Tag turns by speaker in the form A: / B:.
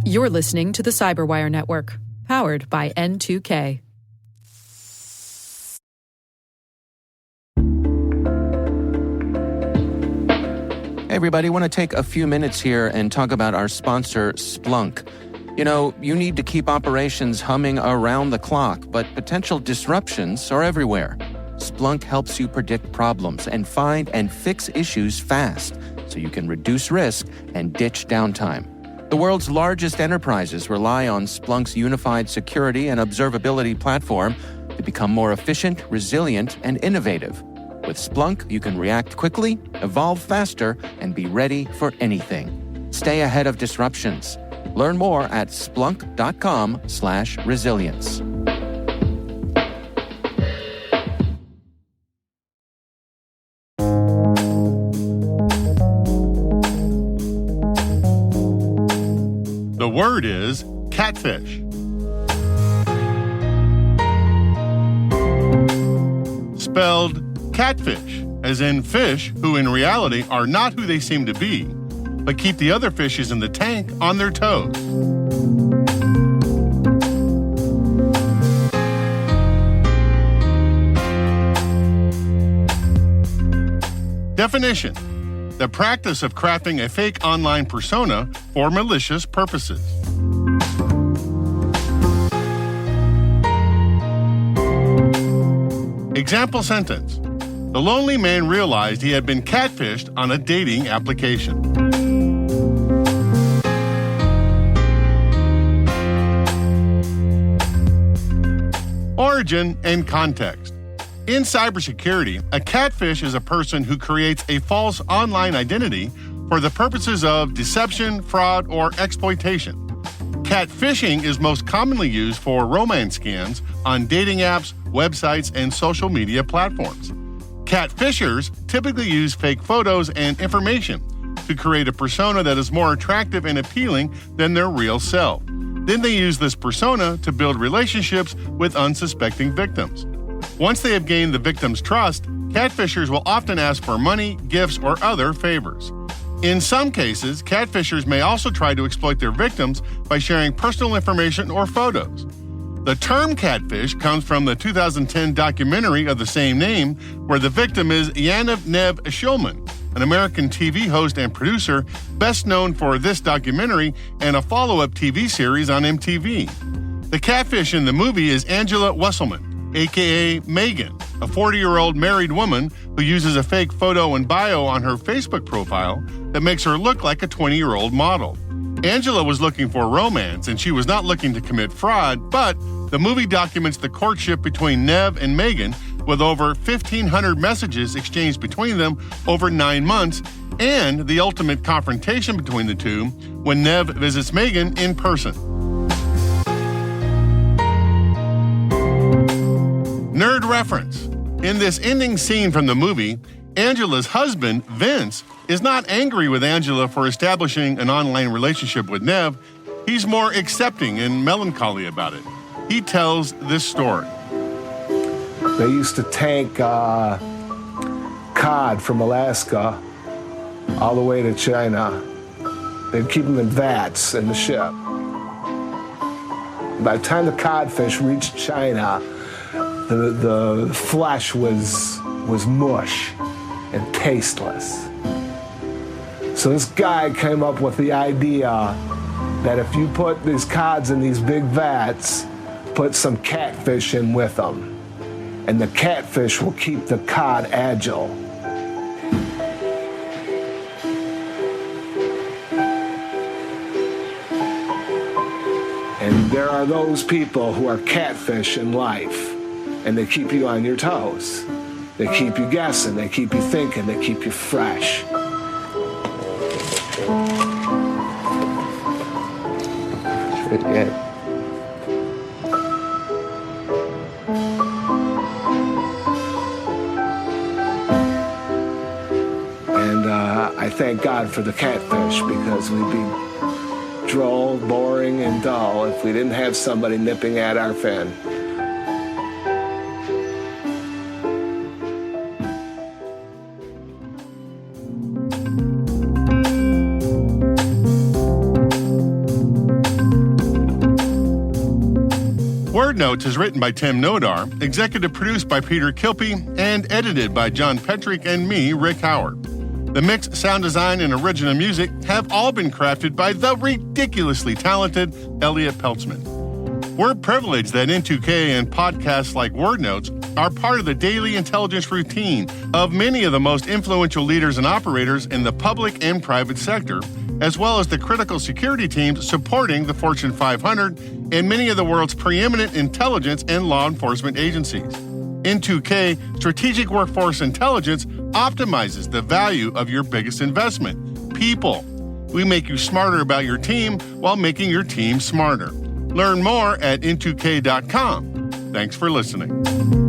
A: You're listening to the Cyberwire Network, powered by N2K.
B: Hey everybody, I want to take a few minutes here and talk about our sponsor, Splunk. You know, you need to keep operations humming around the clock, but potential disruptions are everywhere. Splunk helps you predict problems and find and fix issues fast, so you can reduce risk and ditch downtime. The world's largest enterprises rely on Splunk's unified security and observability platform to become more efficient, resilient, and innovative. With Splunk, you can react quickly, evolve faster, and be ready for anything. Stay ahead of disruptions. Learn more at splunk.com/resilience.
C: The word is catfish. Spelled catfish, as in fish who in reality are not who they seem to be, but keep the other fishes in the tank on their toes. Definition: the practice of crafting a fake online persona for malicious purposes. Example sentence: the lonely man realized he had been catfished on a dating application. Origin and context. In cybersecurity, a catfish is a person who creates a false online identity for the purposes of deception, fraud, or exploitation. Catfishing is most commonly used for romance scams on dating apps, websites, and social media platforms. Catfishers typically use fake photos and information to create a persona that is more attractive and appealing than their real self. Then they use this persona to build relationships with unsuspecting victims. Once they have gained the victim's trust, catfishers will often ask for money, gifts, or other favors. In some cases, catfishers may also try to exploit their victims by sharing personal information or photos. The term catfish comes from the 2010 documentary of the same name, where the victim is Yaniv Nev Shulman, an American TV host and producer best known for this documentary and a follow-up TV series on MTV. The catfish in the movie is Angela Wesselman, a.k.a. Megan, a 40-year-old married woman who uses a fake photo and bio on her Facebook profile that makes her look like a 20-year-old model. Angela was looking for romance, and she was not looking to commit fraud, but the movie documents the courtship between Nev and Megan with over 1,500 messages exchanged between them over 9 months, and the ultimate confrontation between the two when Nev visits Megan in person. Nerd reference. In this ending scene from the movie, Angela's husband, Vince, is not angry with Angela for establishing an online relationship with Nev. He's more accepting and melancholy about it. He tells this story.
D: They used to tank cod from Alaska all the way to China. They'd keep them in vats in the ship. By the time the codfish reached China, the flesh was mush and tasteless. So this guy came up with the idea that if you put these cods in these big vats, put some catfish in with them, and the catfish will keep the cod agile. And there are those people who are catfish in life, and they keep you on your toes. They keep you guessing, they keep you thinking, they keep you fresh.
B: Pretty good.
D: And I thank God for the catfish, because we'd be droll, boring, and dull if we didn't have somebody nipping at our fin.
C: Word Notes is written by Tim Nodar, executive produced by Peter Kilpie, and edited by John Petrick and me, Rick Howard. The mix, sound design, and original music have all been crafted by the ridiculously talented Elliot Peltzman. We're privileged that N2K and podcasts like Word Notes are part of the daily intelligence routine of many of the most influential leaders and operators in the public and private sector, as well as the critical security teams supporting the Fortune 500 and many of the world's preeminent intelligence and law enforcement agencies. N2K Strategic Workforce Intelligence optimizes the value of your biggest investment, people. We make you smarter about your team while making your team smarter. Learn more at n2k.com. Thanks for listening.